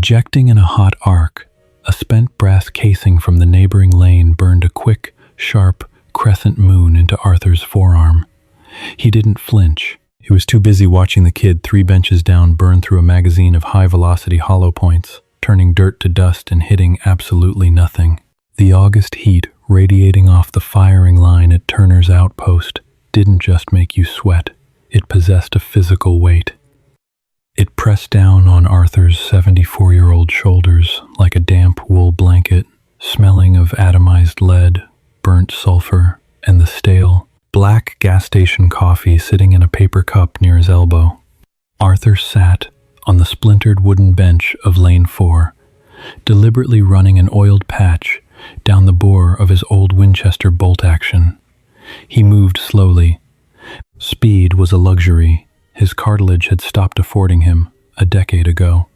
Ejecting in a hot arc, a spent brass casing from the neighboring lane burned a quick, sharp crescent moon into Arthur's forearm. He didn't flinch. He was too busy watching the kid 3 benches down burn through a magazine of high-velocity hollow points, turning dirt to dust and hitting absolutely nothing. The August heat radiating off the firing line at Turner's outpost didn't just make you sweat. It possessed a physical weight. It pressed down on Arthur's 74-year-old shoulders like a damp wool blanket, smelling of atomized lead, burnt sulfur, and the stale, black gas station coffee sitting in a paper cup near his elbow. Arthur sat on the splintered wooden bench of Lane 4, deliberately running an oiled patch down the bore of his old Winchester bolt-action. He moved slowly. Speed was a luxury his cartilage had stopped affording him a decade ago.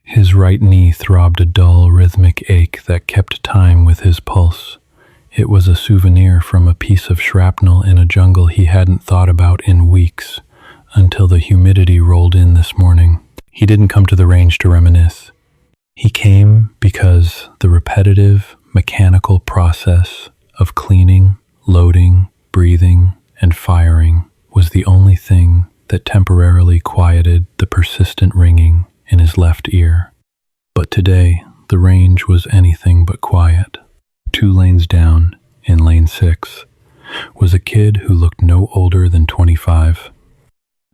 His right knee throbbed a dull, rhythmic ache that kept time with his pulse. It was a souvenir from a piece of shrapnel in a jungle he hadn't thought about in weeks, until the humidity rolled in this morning. He didn't come to the range to reminisce. He came because the repetitive, mechanical process of cleaning, loading, breathing, and firing was the only thing that temporarily quieted the persistent ringing in his left ear. But today, the range was anything but quiet. 2 lanes down, in lane 6, was a kid who looked no older than 25.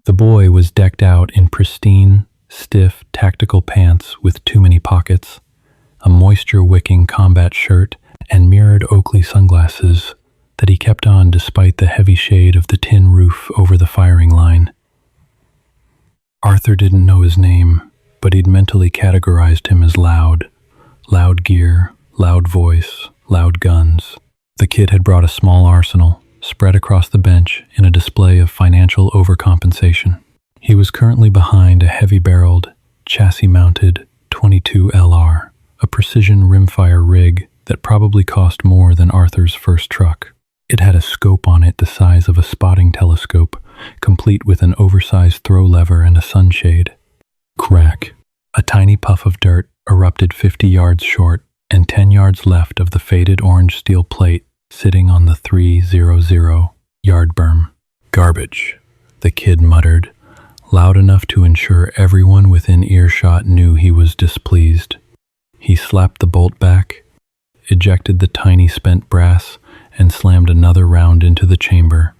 The boy was decked out in pristine, stiff, tactical pants with too many pockets, a moisture-wicking combat shirt, and mirrored Oakley sunglasses that he kept on despite the heavy shade of the tin roof over the firing line. Arthur didn't know his name, but he'd mentally categorized him as loud. Loud gear, loud voice, loud guns. The kid had brought a small arsenal, spread across the bench in a display of financial overcompensation. He was currently behind a heavy-barreled, chassis-mounted 22 LR, a precision rimfire rig that probably cost more than Arthur's first truck. It had a scope on it the size of a spotting telescope, complete with an oversized throw lever and a sunshade. Crack. A tiny puff of dirt erupted 50 yards short and 10 yards left of the faded orange steel plate sitting on the 300-yard berm. Garbage, the kid muttered, loud enough to ensure everyone within earshot knew he was displeased. He slapped the bolt back, ejected the tiny spent brass, and slammed another round into the chamber.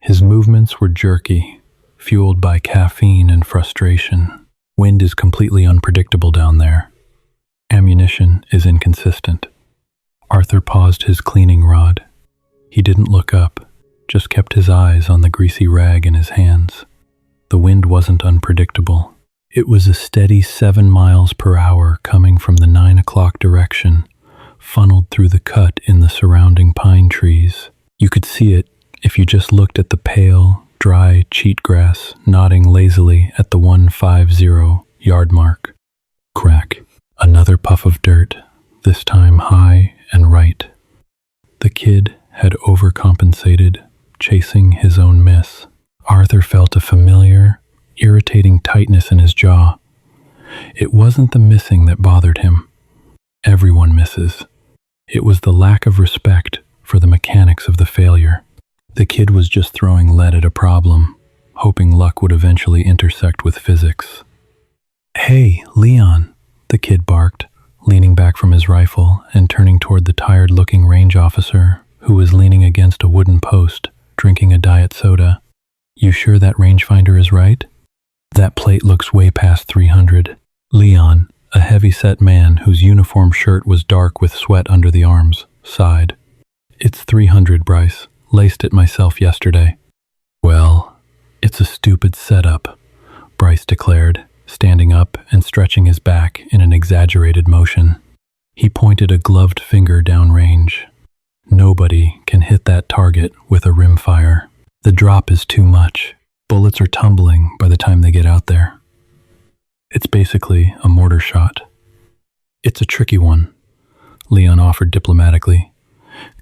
His movements were jerky, fueled by caffeine and frustration. Wind is completely unpredictable down there. Ammunition is inconsistent. Arthur paused his cleaning rod. He didn't look up, just kept his eyes on the greasy rag in his hands. The wind wasn't unpredictable. It was a steady 7 miles per hour coming from the 9 o'clock direction, funneled through the cut in the surrounding pine trees. You could see it if you just looked at the pale, dry cheatgrass nodding lazily at the 150-yard mark. Crack. Another puff of dirt, this time high and right. The kid had overcompensated, chasing his own miss. Arthur felt a familiar, irritating tightness in his jaw. It wasn't the missing that bothered him. Everyone misses. It was the lack of respect for the mechanics of the failure. The kid was just throwing lead at a problem, hoping luck would eventually intersect with physics. "Hey, Leon," the kid barked, leaning back from his rifle and turning toward the tired-looking range officer who was leaning against a wooden post, drinking a diet soda. "You sure that rangefinder is right? That plate looks way past 300. Leon, a heavy-set man whose uniform shirt was dark with sweat under the arms, sighed. "It's 300, Bryce. Laced it myself yesterday." "Well, it's a stupid setup," Bryce declared, standing up and stretching his back in an exaggerated motion. He pointed a gloved finger downrange. "Nobody can hit that target with a rimfire. The drop is too much. Bullets are tumbling by the time they get out there. It's basically a mortar shot." "It's a tricky one," Leon offered diplomatically,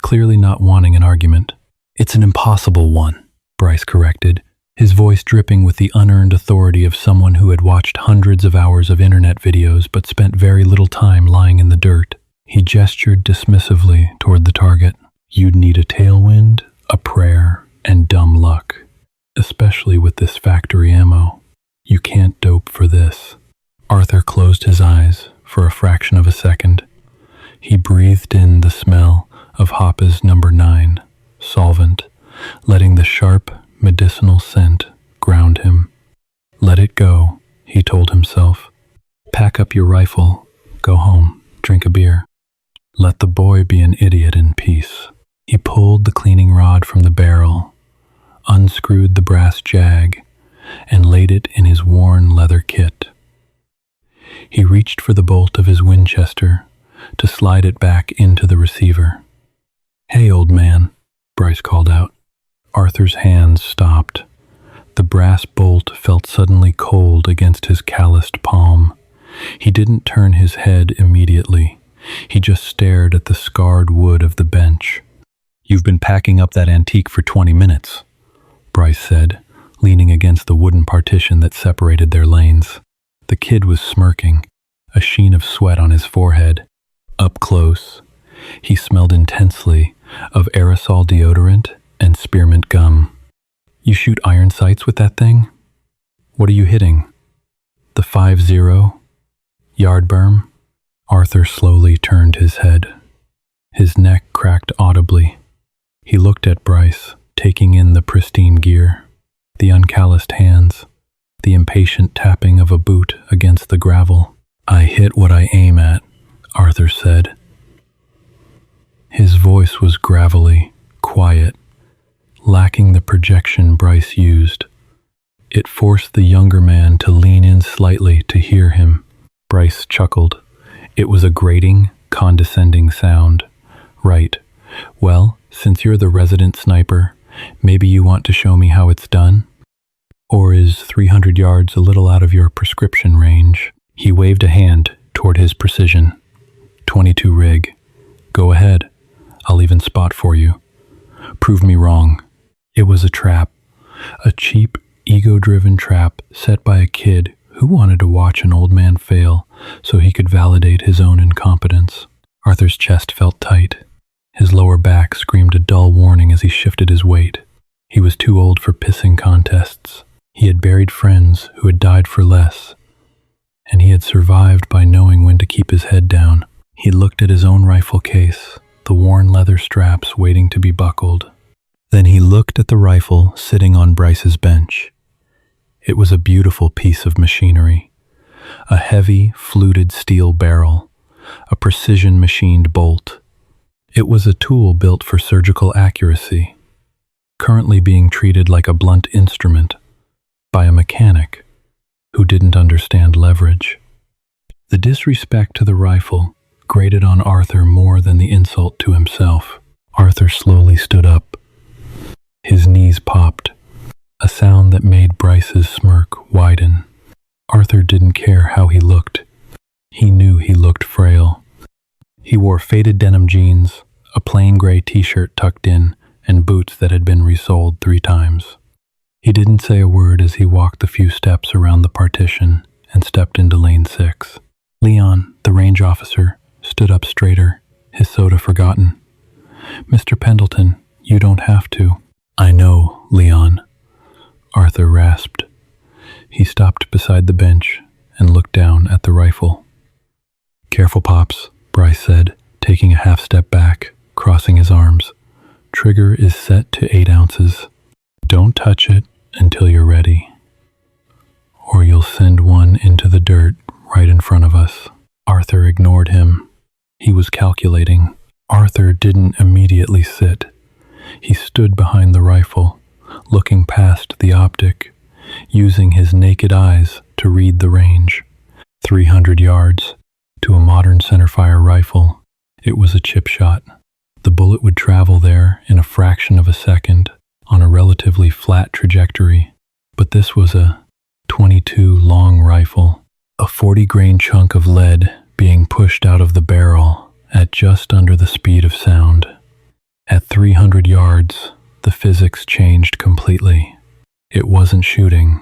clearly not wanting an argument. "It's an impossible one," Bryce corrected, his voice dripping with the unearned authority of someone who had watched hundreds of hours of internet videos but spent very little time lying in the dirt. He gestured dismissively toward the target. You'd need a tailwind, a prayer, and dumb luck, especially with this factory ammo. You can't dope for this. Arthur closed his eyes for a fraction of a second. He breathed in the smell of Hoppe's No. 9 solvent, letting the sharp, medicinal scent ground him. Let it go, he told himself. Pack up your rifle, go home, drink a beer. Let the boy be an idiot in peace. He pulled the cleaning rod from the barrel, unscrewed the brass jag, and laid it in his worn leather kit. He reached for the bolt of his Winchester to slide it back into the receiver. Hey, old man, Bryce called out. Arthur's hands stopped. The brass bolt felt suddenly cold against his calloused palm. He didn't turn his head immediately. He just stared at the scarred wood of the bench. You've been packing up that antique for 20 minutes, Bryce said, leaning against the wooden partition that separated their lanes. The kid was smirking, a sheen of sweat on his forehead. Up close, he smelled intensely of aerosol deodorant and spearmint gum. You shoot iron sights with that thing? What are you hitting? The 5-0? Yard berm? Arthur slowly turned his head. His neck cracked audibly. He looked at Bryce, taking in the pristine gear, the uncalloused hands, the impatient tapping of a boot against the gravel. I hit what I aim at, Arthur said. His voice was gravelly, quiet, lacking the projection Bryce used. It forced the younger man to lean in slightly to hear him. Bryce chuckled. It was a grating, condescending sound. Right. Well, since you're the resident sniper, maybe you want to show me how it's done? Or is 300 yards a little out of your prescription range? He waved a hand toward his precision. 22 rig. Go ahead. I'll even spot for you. Prove me wrong. It was a trap. A cheap, ego-driven trap set by a kid who wanted to watch an old man fail so he could validate his own incompetence. Arthur's chest felt tight. His lower back screamed a dull warning as he shifted his weight. He was too old for pissing contests. He had buried friends who had died for less, and he had survived by knowing when to keep his head down. He looked at his own rifle case, the worn leather straps waiting to be buckled. Then he looked at the rifle sitting on Bryce's bench. It was a beautiful piece of machinery. A heavy, fluted steel barrel, a precision-machined bolt. It was a tool built for surgical accuracy, currently being treated like a blunt instrument by a mechanic who didn't understand leverage. The disrespect to the rifle grated on Arthur more than the insult to himself. Arthur slowly stood up. His knees popped, a sound that made Bryce's smirk widen. Arthur didn't care how he looked. He knew he looked frail. He wore faded denim jeans, a plain gray t-shirt tucked in, and boots that had been resoled 3 times. He didn't say a word as he walked the few steps around the partition and stepped into lane 6. Leon, the range officer, stood up straighter, his soda forgotten. Mr. Pendleton, you don't have to. I know, Leon, Arthur rasped. He stopped beside the bench and looked down at the rifle. Careful, Pops, Bryce said, taking a half step back, crossing his arms. Trigger is set to 8 ounces. Don't touch it until you're ready, or you'll send one into the dirt right in front of us. Arthur ignored him. He was calculating. Arthur didn't immediately sit. He stood behind the rifle, looking past the optic, using his naked eyes to read the range. 300 yards. To a modern centerfire rifle, it was a chip shot. The bullet would travel there in a fraction of a second on a relatively flat trajectory, but this was a .22 long rifle, a 40-grain chunk of lead being pushed out of the barrel at just under the speed of sound. At 300 yards, the physics changed completely. It wasn't shooting,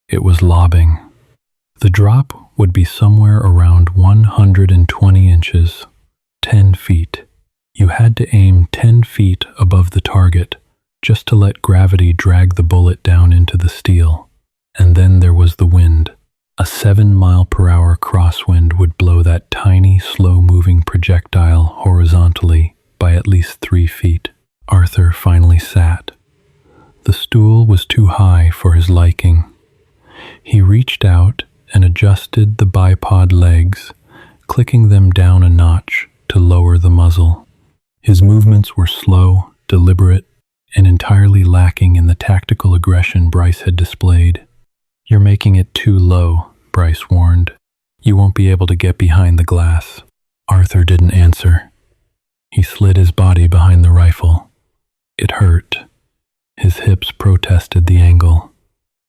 it was lobbing. The drop would be somewhere around 120 inches, 10 feet. You had to aim 10 feet above the target just to let gravity drag the bullet down into the steel. And then there was the wind. A 7-mile-per-hour crosswind would blow that tiny, slow-moving projectile horizontally by at least 3 feet. Arthur finally sat. The stool was too high for his liking. He reached out and adjusted the bipod legs, clicking them down a notch to lower the muzzle. His movements were slow, deliberate, and entirely lacking in the tactical aggression Bryce had displayed. "You're making it too low," Bryce warned. "You won't be able to get behind the glass." Arthur didn't answer. He slid his body behind the rifle. It hurt. His hips protested the angle,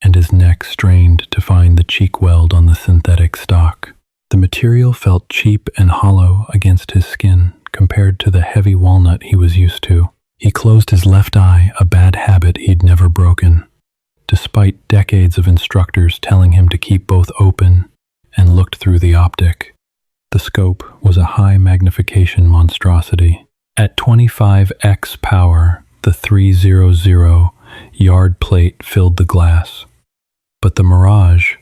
and his neck strained to find the cheek weld on the synthetic stock. The material felt cheap and hollow against his skin compared to the heavy walnut he was used to. He closed his left eye, a bad habit he'd never broken, despite decades of instructors telling him to keep both open, and looked through the optic. The scope was a high magnification monstrosity. At 25x power, the 300 yard plate filled the glass. But the mirage,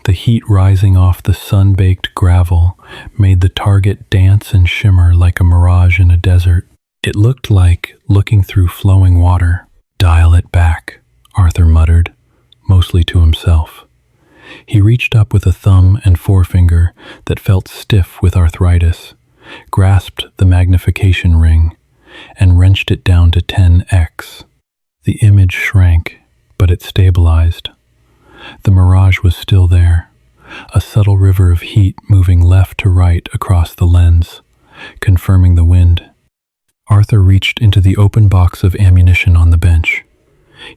the heat rising off the sun-baked gravel, made the target dance and shimmer like a mirage in a desert. It looked like looking through flowing water. "Dial it back," Arthur muttered, mostly to himself. He reached up with a thumb and forefinger that felt stiff with arthritis, grasped the magnification ring, and wrenched it down to 10x. The image shrank, but it stabilized. The mirage was still there, a subtle river of heat moving left to right across the lens, confirming the wind. Arthur reached into the open box of ammunition on the bench.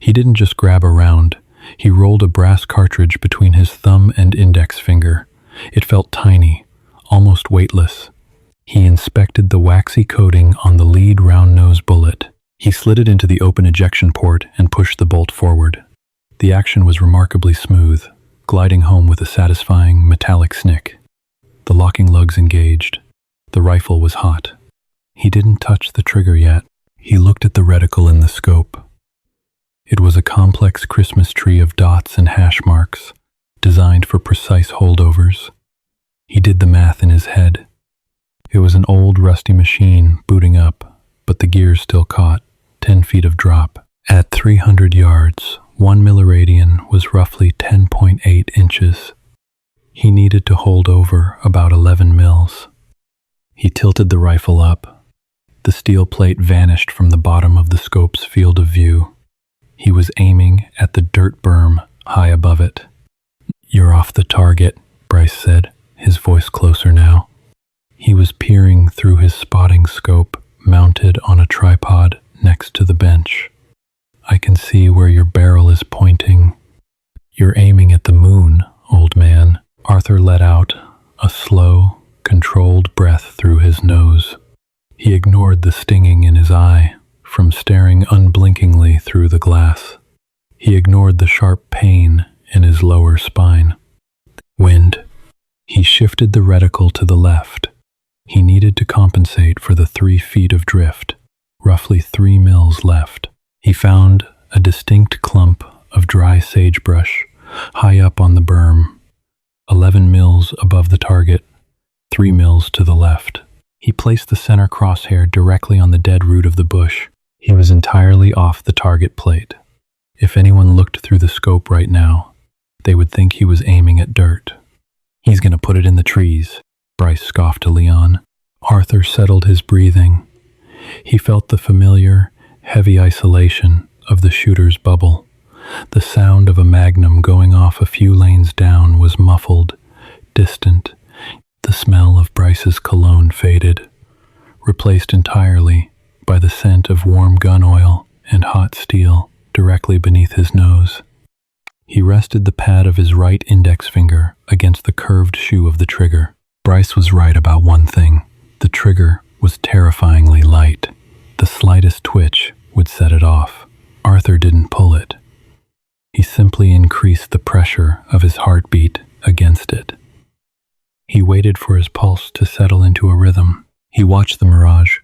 He didn't just grab a round. He rolled a brass cartridge between his thumb and index finger. It felt tiny, almost weightless. He inspected the waxy coating on the lead round-nose bullet. He slid it into the open ejection port and pushed the bolt forward. The action was remarkably smooth, gliding home with a satisfying metallic snick. The locking lugs engaged. The rifle was hot. He didn't touch the trigger yet. He looked at the reticle in the scope. It was a complex Christmas tree of dots and hash marks, designed for precise holdovers. He did the math in his head. It was an old, rusty machine booting up, but the gears still caught, 10 feet of drop. At 300 yards, 1 milliradian was roughly 10.8 inches. He needed to hold over about 11 mils. He tilted the rifle up. The steel plate vanished from the bottom of the scope's field of view. He was aiming at the dirt berm high above it. "You're off the target," Bryce said, his voice closer now. He was peering through his spotting scope, mounted on a tripod next to the bench. "I can see where your barrel is pointing." "You're aiming at the moon, old man." Arthur let out a slow, controlled breath through his nose. He ignored the stinging in his eye from staring unblinkingly through the glass. He ignored the sharp pain in his lower spine. Wind. He shifted the reticle to the left. He needed to compensate for the 3 feet of drift, roughly 3 mils left. He found a distinct clump of dry sagebrush high up on the berm, 11 mils above the target, 3 mils to the left. He placed the center crosshair directly on the dead root of the bush. He was entirely off the target plate. If anyone looked through the scope right now, they would think he was aiming at dirt. "He's going to put it in the trees," Bryce scoffed to Leon. Arthur settled his breathing. He felt the familiar, heavy isolation of the shooter's bubble. The sound of a magnum going off a few lanes down was muffled, distant. The smell of Bryce's cologne faded, replaced entirely by the scent of warm gun oil and hot steel directly beneath his nose. He rested the pad of his right index finger against the curved shoe of the trigger. Bryce was right about one thing. The trigger was terrifyingly light. The slightest twitch would set it off. Arthur didn't pull it. He simply increased the pressure of his heartbeat against it. He waited for his pulse to settle into a rhythm. He watched the mirage.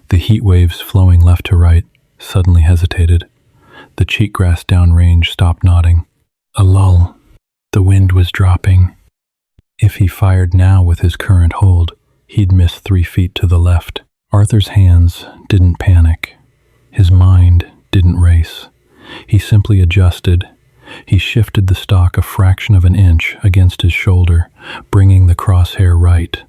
The heat waves flowing left to right suddenly hesitated. The cheatgrass downrange stopped nodding. A lull. The wind was dropping. If he fired now with his current hold, he'd miss 3 feet to the left. Arthur's hands didn't panic. His mind didn't race. He simply adjusted. He shifted the stock a fraction of an inch against his shoulder, bringing the crosshair right.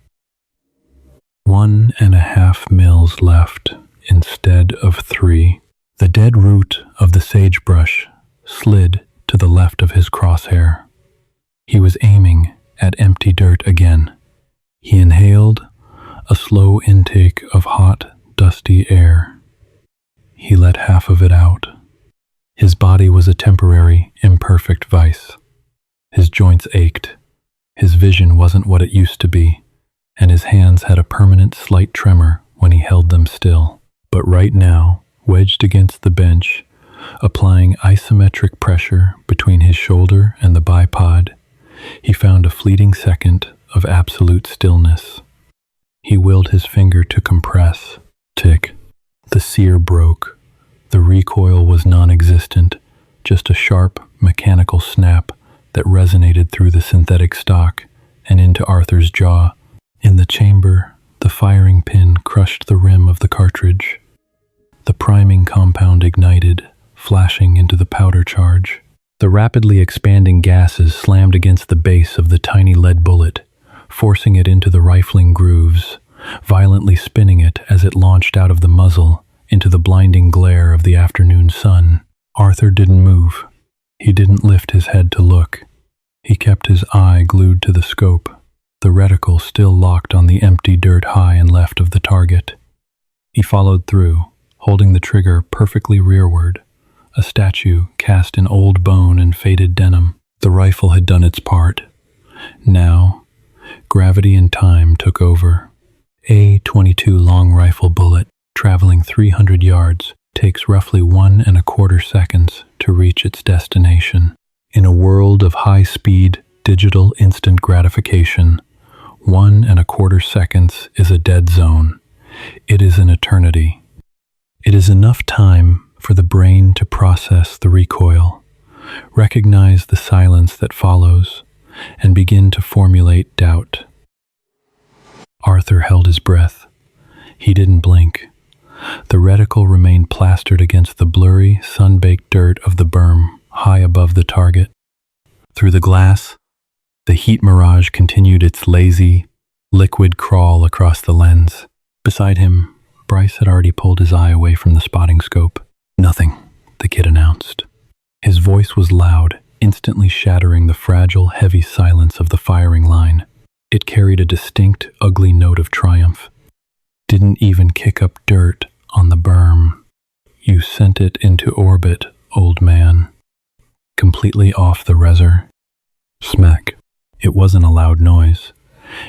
1.5 mils left instead of 3. The dead root of the sagebrush slid to the left of his crosshair. He was aiming at empty dirt again. He inhaled a slow intake of hot, dusty air. He let half of it out. His body was a temporary, imperfect vice. His joints ached. His vision wasn't what it used to be, and his hands had a permanent slight tremor when he held them still. But right now, wedged against the bench, applying isometric pressure between his shoulder and the bipod, he found a fleeting second of absolute stillness. He willed his finger to compress. Tick. The sear broke. The recoil was non-existent, just a sharp, mechanical snap that resonated through the synthetic stock and into Arthur's jaw. In the chamber, the firing pin crushed the rim of the cartridge. The priming compound ignited, flashing into the powder charge. The rapidly expanding gases slammed against the base of the tiny lead bullet, forcing it into the rifling grooves, violently spinning it as it launched out of the muzzle into the blinding glare of the afternoon sun. Arthur didn't move. He didn't lift his head to look. He kept his eye glued to the scope, the reticle still locked on the empty dirt high and left of the target. He followed through, holding the trigger perfectly rearward, a statue cast in old bone and faded denim. The rifle had done its part. Now, gravity and time took over. A .22 long rifle bullet, traveling 300 yards, takes roughly 1.25 seconds to reach its destination. In a world of high-speed, digital instant gratification, 1.25 seconds is a dead zone. It is an eternity. It is enough time for the brain to process the recoil, recognize the silence that follows, and begin to formulate doubt. Arthur held his breath. He didn't blink. The reticle remained plastered against the blurry, sun-baked dirt of the berm, high above the target. Through the glass, the heat mirage continued its lazy, liquid crawl across the lens. Beside him, Bryce had already pulled his eye away from the spotting scope. "Nothing," the kid announced. His voice was loud, instantly shattering the fragile, heavy silence of the firing line. It carried a distinct, ugly note of triumph. "Didn't even kick up dirt on the berm. You sent it into orbit, old man. Completely off the reser." Smack. It wasn't a loud noise.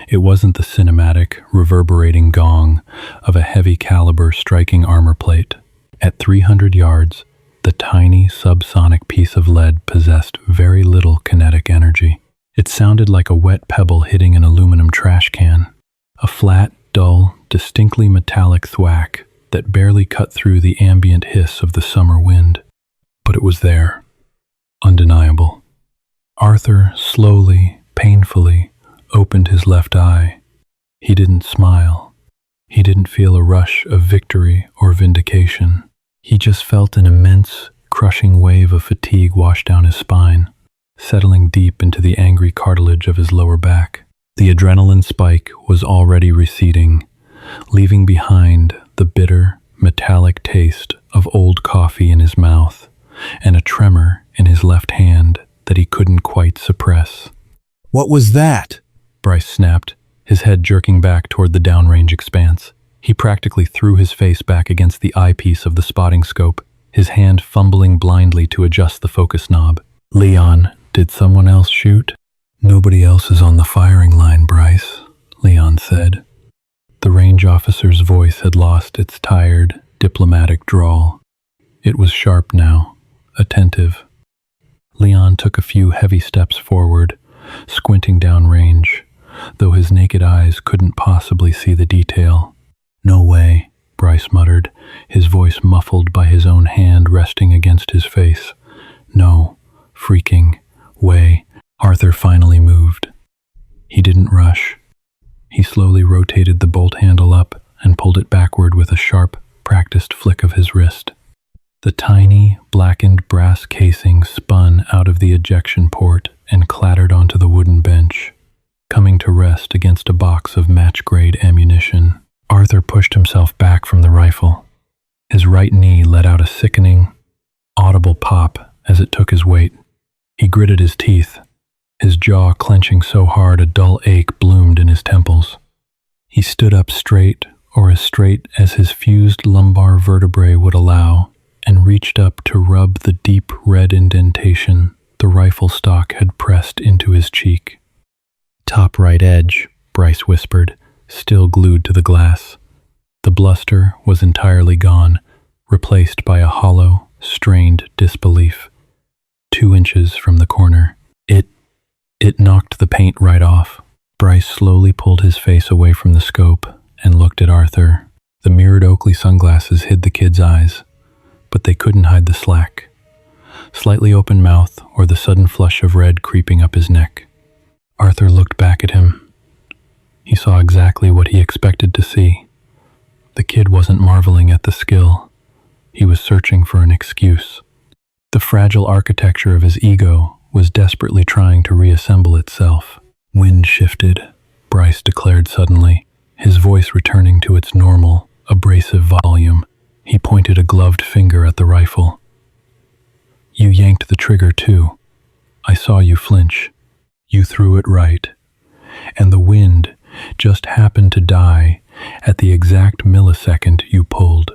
It wasn't the cinematic, reverberating gong of a heavy caliber striking armor plate. At 300 yards, the tiny, subsonic piece of lead possessed very little kinetic energy. It sounded like a wet pebble hitting an aluminum trash can. A flat, dull, distinctly metallic thwack that barely cut through the ambient hiss of the summer wind. But it was there. Undeniable. Arthur slowly, painfully, opened his left eye. He didn't smile. He didn't feel a rush of victory or vindication. He just felt an immense, crushing wave of fatigue wash down his spine, settling deep into the angry cartilage of his lower back. The adrenaline spike was already receding, leaving behind the bitter, metallic taste of old coffee in his mouth and a tremor in his left hand that he couldn't quite suppress. "What was that?" Bryce snapped, his head jerking back toward the downrange expanse. He practically threw his face back against the eyepiece of the spotting scope, his hand fumbling blindly to adjust the focus knob. "Leon, did someone else shoot?" "Nobody else is on the firing line, Bryce," Leon said. The range officer's voice had lost its tired, diplomatic drawl. It was sharp now, attentive. Leon took a few heavy steps forward, squinting downrange, though his naked eyes couldn't possibly see the detail. "No way," Bryce muttered, his voice muffled by his own hand resting against his face. "No freaking way." Arthur finally moved. He didn't rush. He slowly rotated the bolt handle up and pulled it backward with a sharp, practiced flick of his wrist. The tiny, blackened brass casing spun out of the ejection port and clattered onto the wooden bench, coming to rest against a box of match-grade ammunition. Arthur pushed himself back from the rifle. His right knee let out a sickening, audible pop as it took his weight. He gritted his teeth, his jaw clenching so hard a dull ache bloomed in his temples. He stood up straight, or as straight as his fused lumbar vertebrae would allow, and reached up to rub the deep red indentation the rifle stock had pressed into his cheek. "Top right edge," Bryce whispered, still glued to the glass. The bluster was entirely gone, replaced by a hollow, strained disbelief. 2 inches from the corner. It knocked the paint right off. Bryce slowly pulled his face away from the scope and looked at Arthur. The mirrored Oakley sunglasses hid the kid's eyes, but they couldn't hide the slack. Slightly open mouth or the sudden flush of red creeping up his neck. Arthur looked back at him. He saw exactly what he expected to see. The kid wasn't marveling at the skill. He was searching for an excuse. The fragile architecture of his ego was desperately trying to reassemble itself. "Wind shifted," Bryce declared suddenly, his voice returning to its normal, abrasive volume. He pointed a gloved finger at the rifle. "You yanked the trigger too. I saw you flinch. You threw it right. And the wind just happened to die at the exact millisecond you pulled.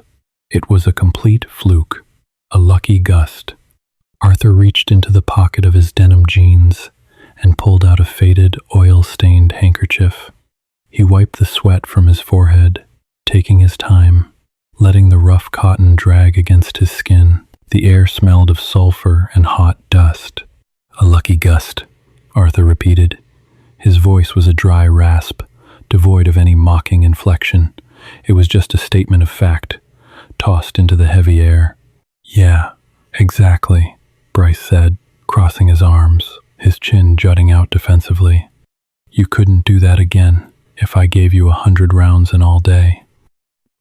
It was a complete fluke, a lucky gust." Arthur reached into the pocket of his denim jeans and pulled out a faded, oil-stained handkerchief. He wiped the sweat from his forehead, taking his time, letting the rough cotton drag against his skin. The air smelled of sulfur and hot dust. "A lucky gust," Arthur repeated. His voice was a dry rasp, devoid of any mocking inflection. It was just a statement of fact, tossed into the heavy air. "Yeah, exactly," Bryce said, crossing his arms, his chin jutting out defensively. "You couldn't do that again if I gave you 100 rounds in all day."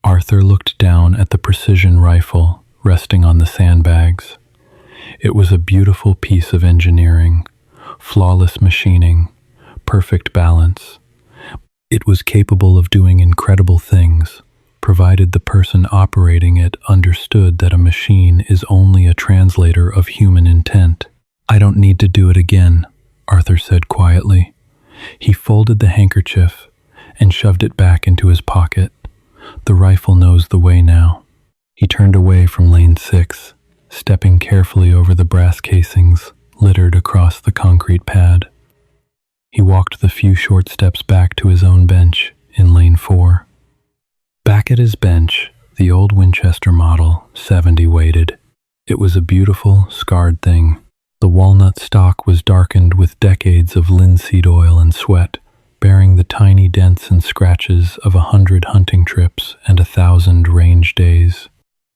Arthur looked down at the precision rifle resting on the sandbags. It was a beautiful piece of engineering, flawless machining, perfect balance. It was capable of doing incredible things, provided the person operating it understood that a machine is only a translator of human intent. "I don't need to do it again," Arthur said quietly. He folded the handkerchief and shoved it back into his pocket. The rifle knows the way now. He turned away from lane 6, stepping carefully over the brass casings littered across the concrete pad. He walked the few short steps back to his own bench in lane 4. Back at his bench, the old Winchester Model 70 waited. It was a beautiful, scarred thing. The walnut stock was darkened with decades of linseed oil and sweat, bearing the tiny dents and scratches of 100 hunting trips and 1,000 range days.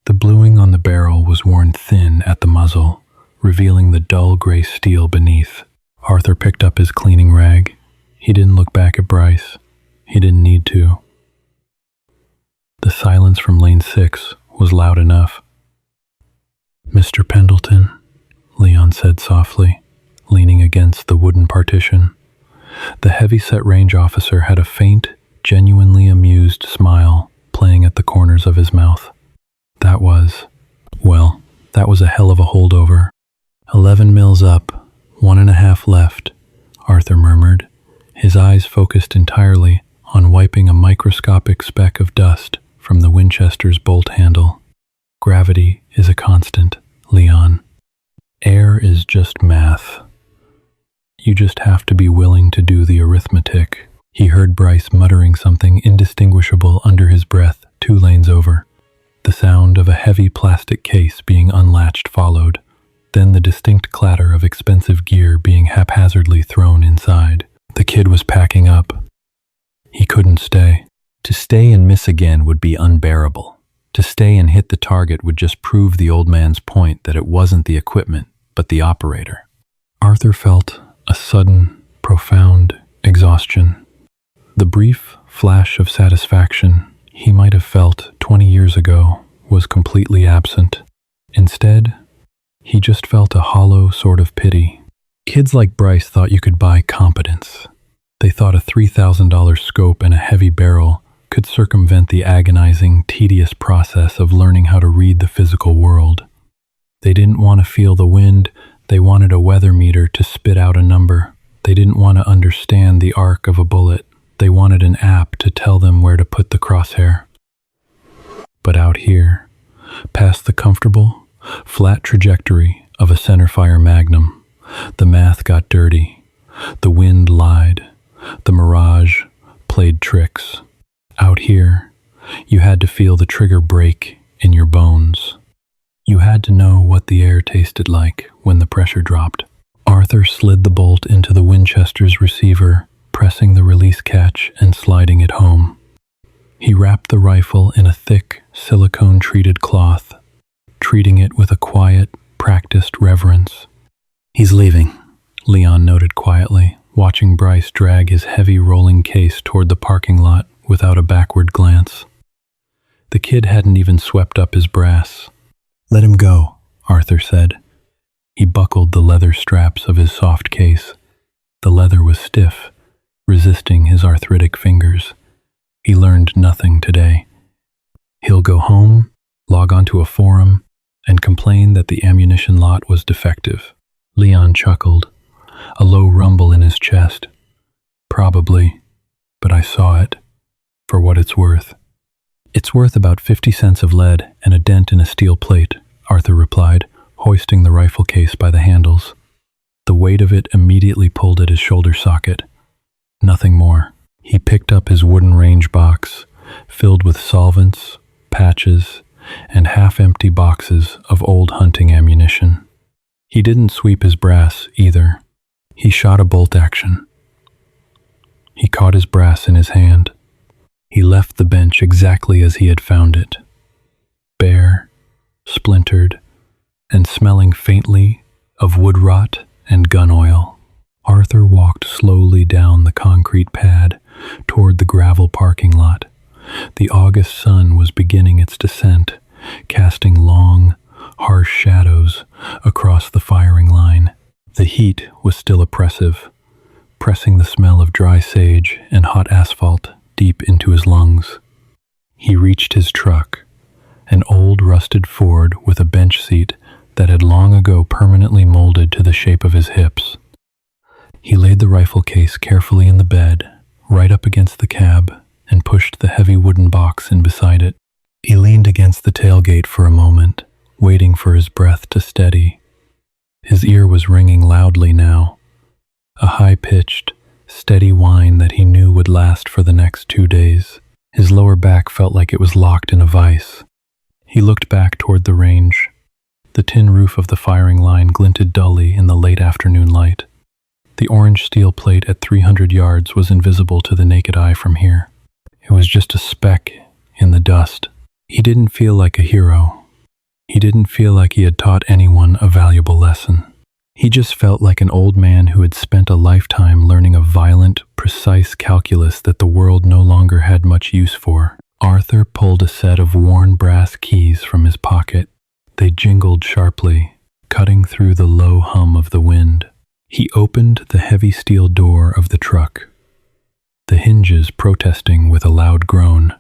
The bluing on the barrel was worn thin at the muzzle, revealing the dull gray steel beneath. Arthur picked up his cleaning rag. He didn't look back at Bryce. He didn't need to. The silence from lane 6 was loud enough. "Mr. Pendleton," Leon said softly, leaning against the wooden partition. The heavy-set range officer had a faint, genuinely amused smile playing at the corners of his mouth. That was a hell of a holdover. 11 mils up, 1.5 left, Arthur murmured, his eyes focused entirely on wiping a microscopic speck of dust from the Winchester's bolt handle. "Gravity is a constant, Leon. Air is just math. You just have to be willing to do the arithmetic." He heard Bryce muttering something indistinguishable under his breath 2 lanes over. The sound of a heavy plastic case being unlatched followed. then the distinct clatter of expensive gear being haphazardly thrown inside. The kid was packing up. He couldn't stay. To stay and miss again would be unbearable. To stay and hit the target would just prove the old man's point that it wasn't the equipment, but the operator. Arthur felt a sudden, profound exhaustion. The brief flash of satisfaction he might have felt 20 years ago was completely absent. Instead, he just felt a hollow sort of pity. Kids like Bryce thought you could buy competence. They thought a $3,000 scope and a heavy barrel could circumvent the agonizing, tedious process of learning how to read the physical world. They didn't want to feel the wind. They wanted a weather meter to spit out a number. They didn't want to understand the arc of a bullet. They wanted an app to tell them where to put the crosshair. But out here, past the comfortable, flat trajectory of a centerfire Magnum, the math got dirty. The wind lied. The mirage played tricks. Out here, you had to feel the trigger break in your bones. You had to know what the air tasted like when the pressure dropped. Arthur slid the bolt into the Winchester's receiver, pressing the release catch and sliding it home. He wrapped the rifle in a thick, silicone-treated cloth, treating it with a quiet, practiced reverence. "He's leaving," Leon noted quietly, watching Bryce drag his heavy rolling case toward the parking lot without a backward glance. The kid hadn't even swept up his brass. "Let him go," Arthur said. He buckled the leather straps of his soft case. The leather was stiff, resisting his arthritic fingers. He learned nothing today. He'll go home, log onto a forum, and complain that the ammunition lot was defective. Leon chuckled, a low rumble in his chest. "Probably, but I saw it, for what it's worth." "It's worth about 50 cents of lead and a dent in a steel plate," Arthur replied, hoisting the rifle case by the handles. The weight of it immediately pulled at his shoulder socket. Nothing more. He picked up his wooden range box, filled with solvents, patches, and half-empty boxes of old hunting ammunition. He didn't sweep his brass, either. He shot a bolt action. He caught his brass in his hand. He left the bench exactly as he had found it. Bare, splintered, and smelling faintly of wood rot and gun oil. Arthur walked slowly down the concrete pad toward the gravel parking lot. The August sun was beginning its descent, casting long, harsh shadows across the firing line. The heat was still oppressive, pressing the smell of dry sage and hot asphalt deep into his lungs. He reached his truck, an old rusted Ford with a bench seat that had long ago permanently molded to the shape of his hips. He laid the rifle case carefully in the bed, right up against the cab, and pushed the heavy wooden box in beside it. He leaned against the tailgate for a moment, waiting for his breath to steady. His ear was ringing loudly now, a high-pitched, steady whine that he knew would last for the next 2 days. His lower back felt like it was locked in a vice. He looked back toward the range. The tin roof of the firing line glinted dully in the late afternoon light. The orange steel plate at 300 yards was invisible to the naked eye from here. It was just a speck in the dust. He didn't feel like a hero. He didn't feel like he had taught anyone a valuable lesson. He just felt like an old man who had spent a lifetime learning a violent, precise calculus that the world no longer had much use for. Arthur pulled a set of worn brass keys from his pocket. They jingled sharply, cutting through the low hum of the wind. He opened the heavy steel door of the truck, the hinges protesting with a loud groan,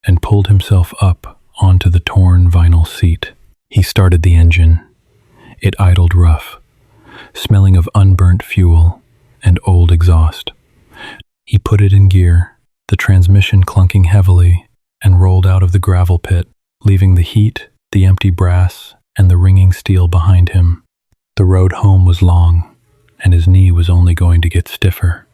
and pulled himself up onto the torn vinyl seat. He started the engine. It idled rough, smelling of unburnt fuel and old exhaust. He put it in gear, the transmission clunking heavily, and rolled out of the gravel pit, leaving the heat, the empty brass, and the ringing steel behind him. The road home was long, and his knee was only going to get stiffer.